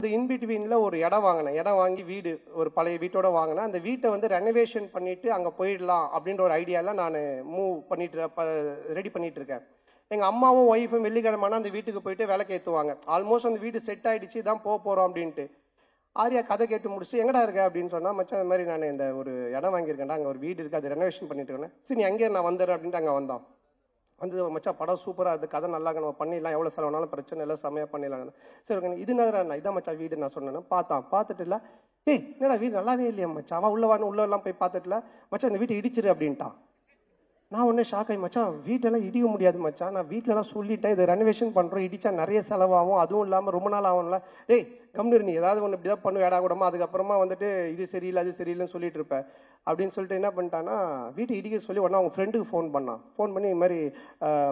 இன் பிட்வீன்ல ஒரு இடம் வாங்கினேன். இடம் வாங்கி வீடு ஒரு பழைய வீட்டோட வாங்கினேன். அந்த வீட்டை வந்து ரெனோவேஷன் பண்ணிட்டு அங்கே போயிடலாம் அப்படின்ற ஒரு ஐடியாவில் நான் மூவ் பண்ணிட்டு ரெடி பண்ணிட்டு இருக்கேன். எங்கள் அம்மாவும் ஒய்ஃபும் வெள்ளிக்கிழமைனா அந்த வீட்டுக்கு போயிட்டு விளக்கு ஏற்றுவாங்க. ஆல்மோஸ்ட் அந்த வீடு செட் ஆகிடுச்சு, தான் போக போகிறோம் அப்படின்ட்டு. ஆரியா கதை கேட்டு முடிச்சுட்டு எங்கடா இருக்க அப்படின்னு சொன்னால், மச்சான் அந்த மாதிரி நான் இந்த ஒரு இடம் வாங்கியிருக்கேன்டா, அங்கே ஒரு வீடு இருக்குது, அது ரெனோவேஷன் பண்ணிட்டு இருக்கேன். சரி அங்கேயே நான் வந்துடுறேன் அப்படின்ட்டு அங்கே வந்தோம். வந்து மச்சா படம் சூப்பராக இருக்குது, கதை நல்லா நம்ம பண்ணிடலாம், எவ்வளோ செலவுனாலும் பிரச்சனை இல்லை, செம்மையாக பண்ணிடலாம். சரி ஓகே, இது நான் இதான் மச்சா வீடு நான் சொன்னேன். பார்த்துட்டு இல்லை, ஏய் என்னடா வீடு நல்லாவே இல்லையா மச்சா, அவன் உள்ளெல்லாம் போய் பார்த்துட்டுல மச்சா இந்த வீட்டை இடிச்சிரு அப்படின்ட்டான். நான் ஒன்றே ஷாக் ஆகி, மச்சான் வீட்டெல்லாம் இடிக்க முடியாது மச்சான், நான் வீட்டிலலாம் சொல்லிட்டேன், இதை ரெனோவேஷன் பண்ணுறோம், இடிச்சா நிறைய செலவாகும், அதுவும் இல்லாமல் ரொம்ப நாள் ஆகும்ல. ஏய் கம்னு நீ ஏதாவது ஒன்று இப்படி தான் பண்ணு வேடா கூடமா, அதுக்கப்புறமா வந்துட்டு இது சரியில்லை அது சரியில்லைன்னு சொல்லிட்டு இருப்பேன் அப்படின்னு சொல்லிட்டு என்ன பண்ணிட்டான்னா, வீட்டை இடிக்க சொல்லி உடனே அவங்க ஃப்ரெண்டுக்கு ஃபோன் பண்ணி இது மாதிரி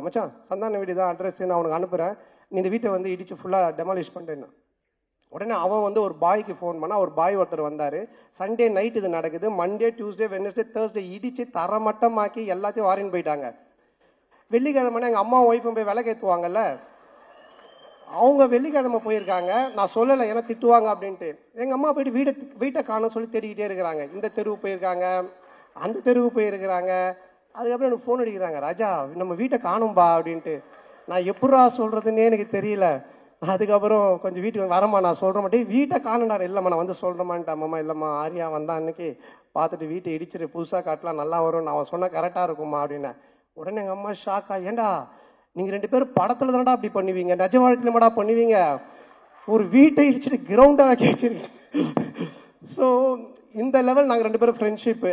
மச்சான் சந்தான வீடு தான் அட்ரஸ் நான் உனக்கு அனுப்புகிறேன், நீ இந்த வீட்டை வந்து இடிச்சு ஃபுல்லாக டெமாலிஷ் பண்ணிட்டேன்னா. உடனே அவன் வந்து ஒரு பாய்க்கு ஃபோன் பண்ணால், ஒரு பாய் ஒருத்தர் வந்தார். சண்டே நைட் இது நடக்குது, மண்டே டியூஸ்டே வெட்னஸ்டே தேர்ஸ்டே இடித்து தரமட்டமாக்கி எல்லாத்தையும் வாரின்னு போயிட்டாங்க. வெள்ளிக்கிழமைனா எங்கள் அம்மா ஒய்ஃபும் போய் விளக்கேற்றுவாங்கல்ல, அவங்க வெள்ளிக்கிழமை போயிருக்காங்க. நான் சொல்லலை ஏன்னா திட்டுவாங்க அப்படின்ட்டு. எங்கள் அம்மா போயிட்டு வீட்டை காணோம் சொல்லி தேடிக்கிட்டே இருக்கிறாங்க. இந்த தெருவு போயிருக்காங்க, அந்த தெருவு போயிருக்கிறாங்க. அதுக்கப்புறம் எனக்கு ஃபோன் அடிக்கிறாங்க, ராஜா நம்ம வீட்டை காணும்பா அப்படின்ட்டு. நான் எப்படா சொல்கிறதுன்னே எனக்கு தெரியல. அதுக்கப்புறம் கொஞ்சம் வீட்டுக்கு வரமா நான் சொல்கிற மாட்டேன், வீட்டை காணுனார். இல்லைம்மா நான் வந்து சொல்கிறேம்மான்ட்டு. அம்மா இல்லைம்மா ஆரியா வந்தான் அன்னைக்கு, பார்த்துட்டு வீட்டை இடிச்சிரு புதுசாக காட்டலாம் நல்லா வரும், நான் சொன்னால் கரெக்டாக இருக்குமா அப்படின்னேன். உடனே எங்கள் அம்மா ஷாக்கா, ஏண்டா நீங்கள் 2 பேரும் படத்தில் தானடா அப்படி பண்ணுவீங்க, நிஜ வாழ்க்கையில் மாடா பண்ணுவீங்க, ஒரு வீட்டை இடிச்சிட்டு கிரவுண்டாக வச்சிருக்கீங்க. ஸோ இந்த லெவல் நாங்கள் 2 பேரும் ஃப்ரெண்ட்ஷிப்பு.